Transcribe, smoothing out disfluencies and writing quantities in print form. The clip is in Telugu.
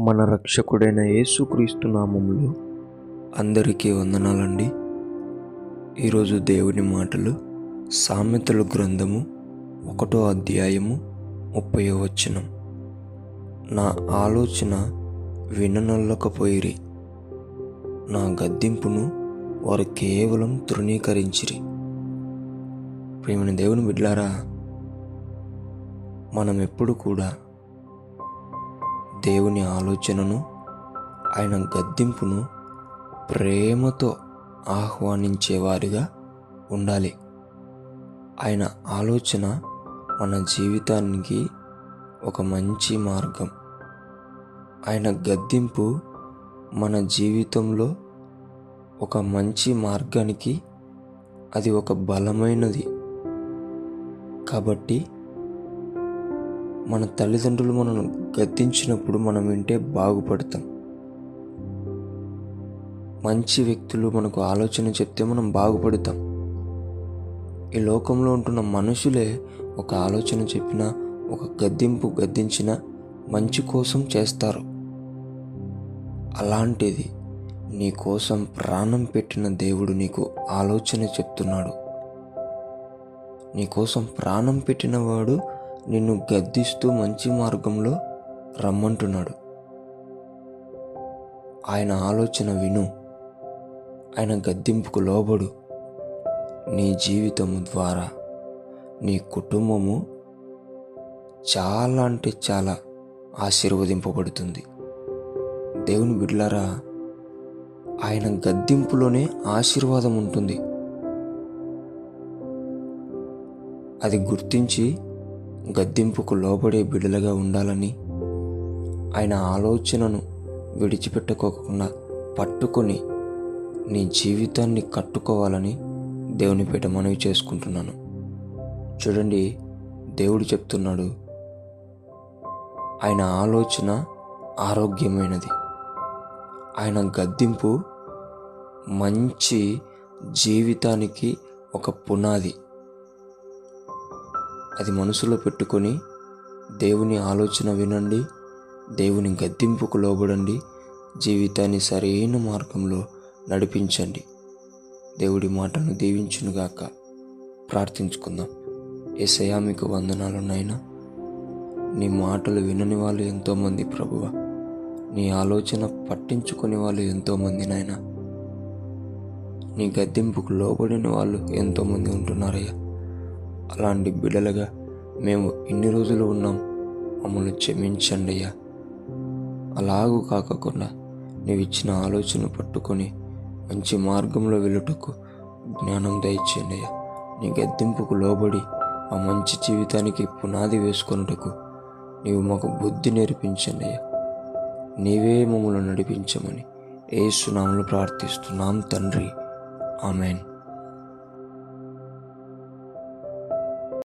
మన రక్షకుడైన యేసుక్రీస్తు నామములో అందరికీ వందనాలండి. ఈరోజు దేవుని మాటలు సామెతల గ్రంథము 1వ అధ్యాయము 30వ వచనం. నా ఆలోచన విననొల్లకపోయిరి, నా గద్దింపును వారు కేవలం తృణీకరించిరి. ప్రియమైన దేవుని బిడ్డలారా, మనం ఎప్పుడు కూడా దేవుని ఆలోచనను, ఆయన గద్దింపును ప్రేమతో ఆహ్వానించేవారిగా ఉండాలి. ఆయన ఆలోచన మన జీవితానికి ఒక మంచి మార్గం. ఆయన గద్దింపు మన జీవితంలో ఒక మంచి మార్గానికి అది ఒక బలమైనది. కాబట్టి మన తల్లిదండ్రులు మనల్ని గద్దించినప్పుడు మనం వింటే బాగుపడతాం. మంచి వ్యక్తులు మనకు ఆలోచన చెప్తే మనం బాగుపడతాం. ఈ లోకంలో ఉంటున్న మనుషులే ఒక ఆలోచన చెప్పినా, ఒక గద్దించిన మంచి కోసం చేస్తారు. అలాంటిది నీ కోసం ప్రాణం పెట్టిన దేవుడు నీకు ఆలోచన చెప్తున్నాడు. నీ కోసం ప్రాణం పెట్టినవాడు నిన్ను గద్దిస్తూ మంచి మార్గంలో రమ్మంటున్నాడు. ఆయన ఆలోచన విను, ఆయన గద్దింపుకు లోబడు. నీ జీవితము ద్వారా నీ కుటుంబము చాలా అంటే చాలా ఆశీర్వదింపబడుతుంది. దేవుని బిడ్డలారా, ఆయన గద్దింపులోనే ఆశీర్వాదం ఉంటుంది. అది గుర్తించి గద్దింపుకు లోబడే బిడ్డలుగా ఉండాలని, ఆయన ఆలోచనను విడిచిపెట్టుకోకుండా పట్టుకొని నీ జీవితాన్ని కట్టుకోవాలని దేవుని పేట మనవి చేసుకుంటున్నాను. చూడండి, దేవుడు చెప్తున్నాడు, ఆయన ఆలోచన ఆరోగ్యమైనది, ఆయన గద్దింపు మంచి జీవితానికి ఒక పునాది. అది మనసులో పెట్టుకొని దేవుని ఆలోచన వినండి, దేవుని గద్దింపుకు లోబడండి, జీవితాన్ని సరైన మార్గంలో నడిపించండి. దేవుడి మాటను దీవించునుగాక. ప్రార్థించుకుందాం. యేసయ్యా, మీకు వందనాలు నాయనా. నీ మాటలు వినని వాళ్ళు ఎంతోమంది ప్రభువా, నీ ఆలోచన పట్టించుకునే వాళ్ళు ఎంతోమంది నాయనా, నీ గద్దింపుకు లోబడిన వాళ్ళు ఎంతోమంది ఉంటున్నారయ్యా. అలాంటి బిడ్డలుగా మేము ఇన్ని రోజులు ఉన్నాం, మమ్మల్ని క్షమించండి అయ్యా. అలాగూ కాకుండా నీవు ఇచ్చిన ఆలోచన పట్టుకొని మంచి మార్గంలో వెళ్ళుటకు జ్ఞానం దయచేయండి అయ్యా. నీ గద్దింపుకు లోబడి ఆ మంచి జీవితానికి పునాది వేసుకొనుటకు నీవు మాకు బుద్ధి నేర్పించండి అయ్యా. నీవే మమ్మల్ని నడిపించమని యేసు నామములో ప్రార్థిస్తున్నాం తండ్రి. ఆమెన్.